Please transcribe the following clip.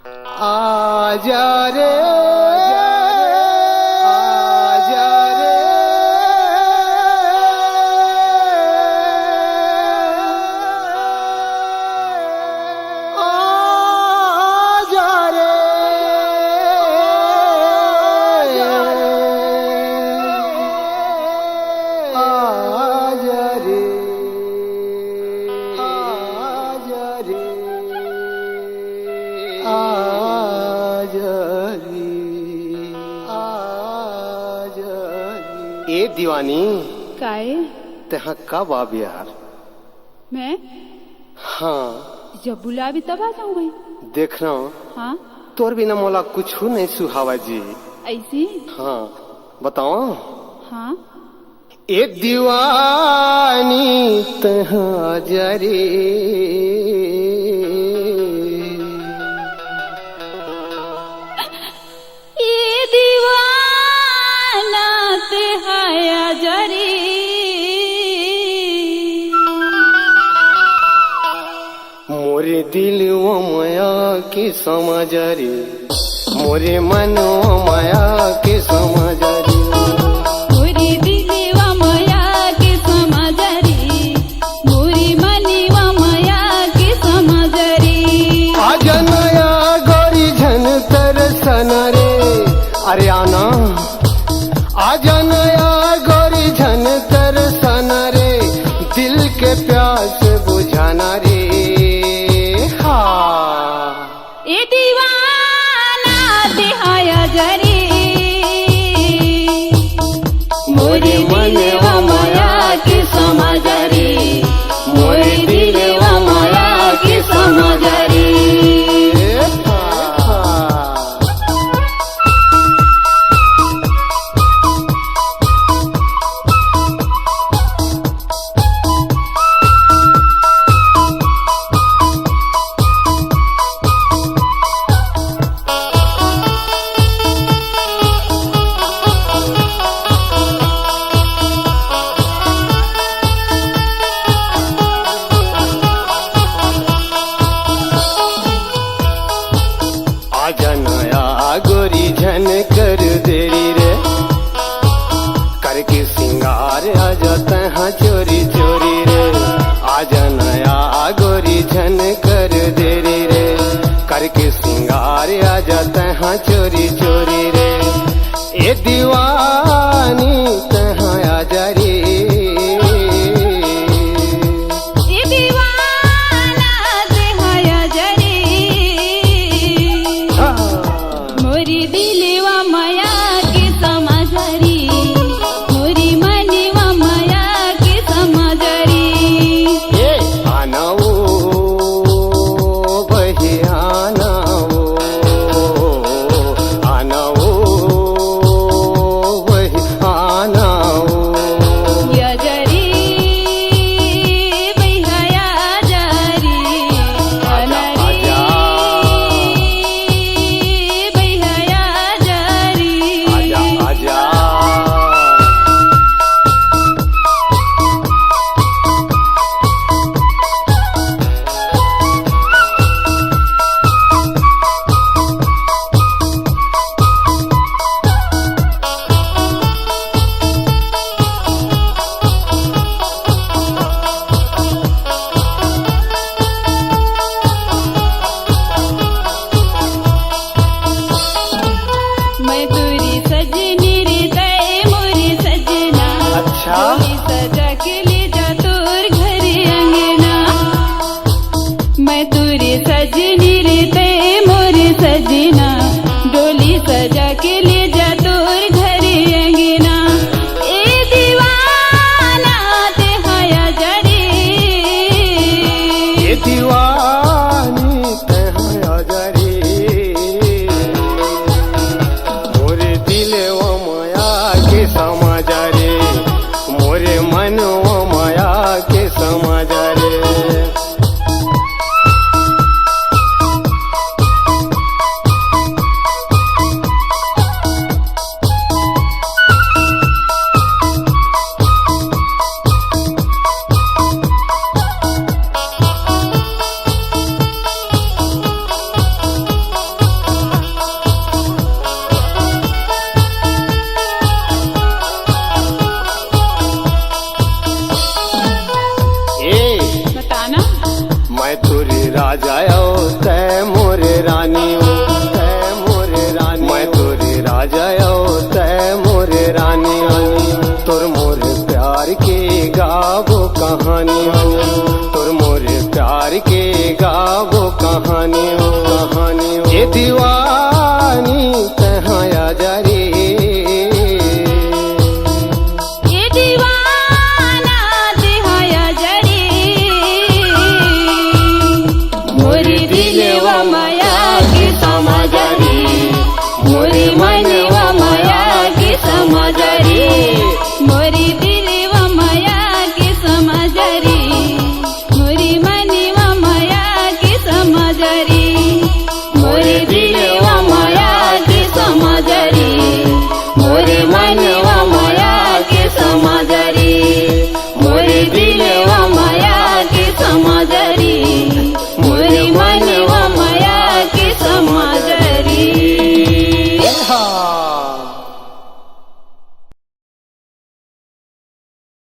आजा रे आजा रे आजा रे आजा रे आजा रे ए दीवानी काय तहाँ कब आब यार? मैं हाँ जब बुलावी तब आ जाऊं भाई। देख रहा हूँ हाँ तोर बिना मोला कुछ नहीं सुहावा जी। ऐसी हाँ बताओ। हाँ ए दीवानी तहाँ जरे मोरे दिल वो माया की समझ रे, मोरे मन वो माया की समझ रे, मोरे दिल वो माया की समझ रे, मोरे मन वो माया की समझ रे। आज नया गोरी झन तरसन रे, अरे आना आज नया गोरी झन तरसन रे, दिल के प्यास बुझाना रे। ए दीवाना दिहाया जरे, मोरे दिल व माया की समझ रे, मोरे दिल व माया की समझ रे। गोरी झन कर देरी रे, करके सिंगार आ जाता है चोरी चोरी रे। आजा नया गोरी झन कर देरी रे, करके सिंगार आ जाता है चोरी चोरी रे। ए दीवानी तहाँ आजा रे, सजा के ले जा तोर घर अंगना, मैं तुरी सजनी रे ते मोरी सजना, डोली सजा के ले जा तोर घर अंगना। ए दीवाना ते हाया जरे, ए दीवानी ते हाया जरे, मोरे दिल वो माया के समझ रे, मोरे मन वो माया के समझ रे। जाओ तै मोरे रानी तै मोरे रानी मैं तोरे राजा आओ तै मोरे रानी तोर मोरे प्यार के गावो कहानी तोर मोरे प्यार के गावो कहानी ये दीवानी तहाँ आ जा रे ये दीवाना दिहाया जड़ी मोरी दिलवा माया